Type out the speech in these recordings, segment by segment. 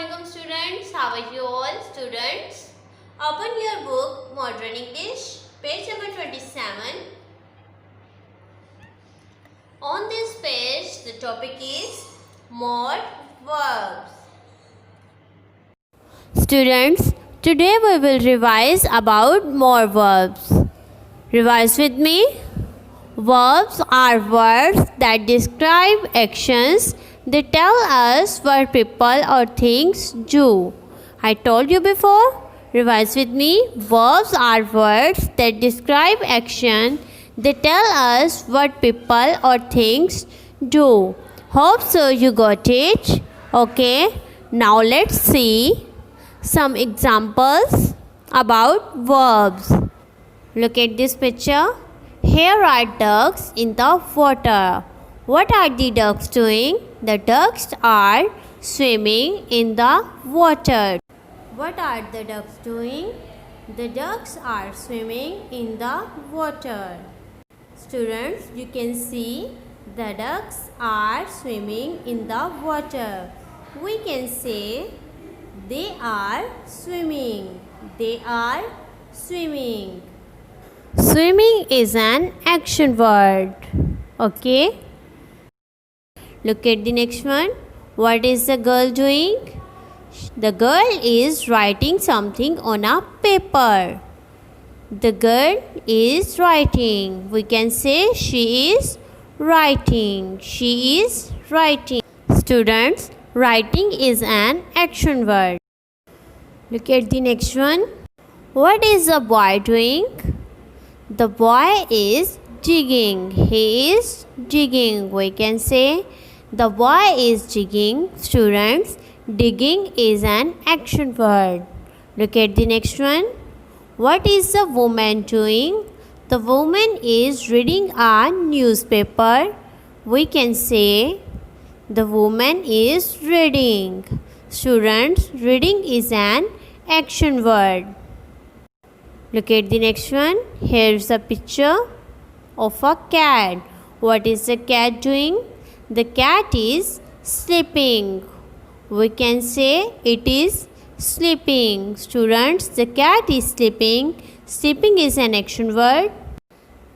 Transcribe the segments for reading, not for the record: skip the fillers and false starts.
Assalamualaikum students. How are you all students? Open your book Modern English, page number 27. On this page, the topic is more verbs. Students, today we will revise about more verbs. Revise with me. Verbs are words that describe actions. They tell us what people or things do. I told you before. Revise with me. Verbs are words that describe action. They tell us what people or things do. Hope so you got it. Okay. Now let's see some examples about verbs. Look at this picture. Here are ducks in the water. What are the ducks doing? The ducks are swimming in the water. What are the ducks doing? The ducks are swimming in the water. Students, you can see the ducks are swimming in the water. We can say they are swimming. They are swimming. Swimming is an action word. Okay. Look at the next one. What is the girl doing? The girl is writing something on a paper. The girl is writing. We can say she is writing. She is writing. Students, writing is an action word. Look at the next one. What is the boy doing? The boy is digging. He is digging. We can say the boy is digging. Students, digging is an action word. Look at the next one. What is the woman doing? The woman is reading a newspaper. We can say the woman is reading. Students, reading is an action word. Look at the next one. Here is a picture of a cat. What is the cat doing? The cat is sleeping. We can say it is sleeping. Students, the cat is sleeping. Sleeping is an action word.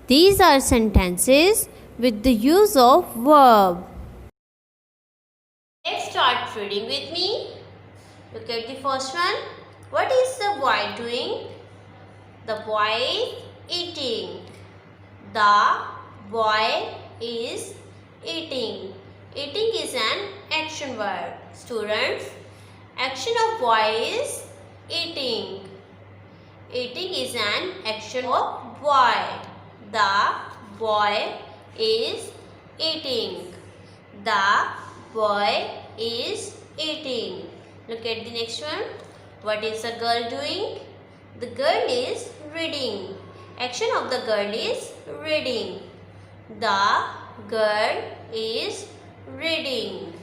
These are sentences with the use of verb. Let's start reading with me. Look at the first one. What is the boy doing? The boy is eating. The boy is eating. Eating is an action word. Students, action of boy is eating. Eating is an action of boy. The boy is eating. The boy is eating. Look at the next one. What is the girl doing? The girl is reading. Action of the girl is reading. The girl is reading.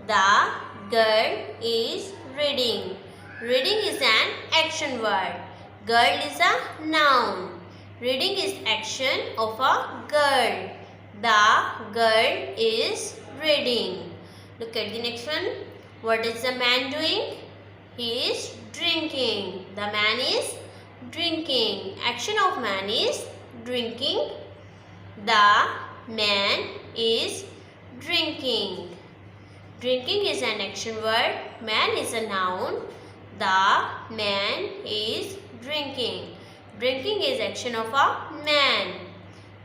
The girl is reading. Reading is an action word. Girl is a noun. Reading is action of a girl. The girl is reading. Look at the next one. What is the man doing? He is drinking. The man is drinking. Action of man is drinking. The man is drinking. Drinking is an action word. Man is a noun. The man is drinking. Drinking is action of a man.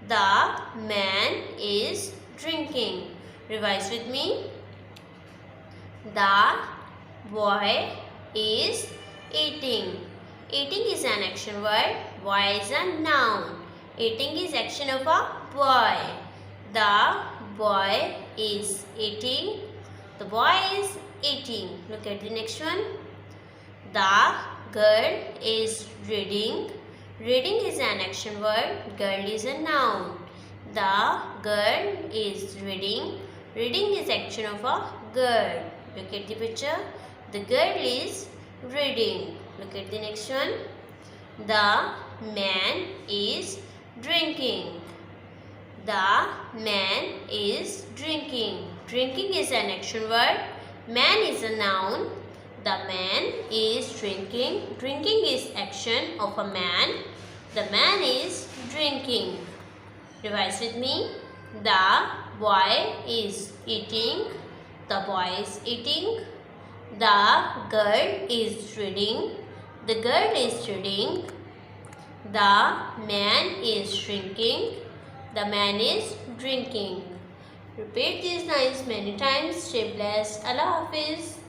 The man is drinking. Revise with me. The boy is eating. Eating is an action word. Boy is a noun. Eating is action of a boy. The boy is eating. The boy is eating. Look at the next one. The girl is reading. Reading is an action word. Girl is a noun. The girl is reading. Reading is action of a girl. Look at the picture. The girl is reading. Look at the next one. The man is drinking. The man is drinking. Drinking is an action word. Man is a noun. The man is drinking. Drinking is action of a man. The man is drinking. Revise with me. The boy is eating. The boy is eating. The girl is reading. The girl is reading. The man is drinking. The man is drinking. Repeat these lines many times. Stay blessed. Allah Hafiz.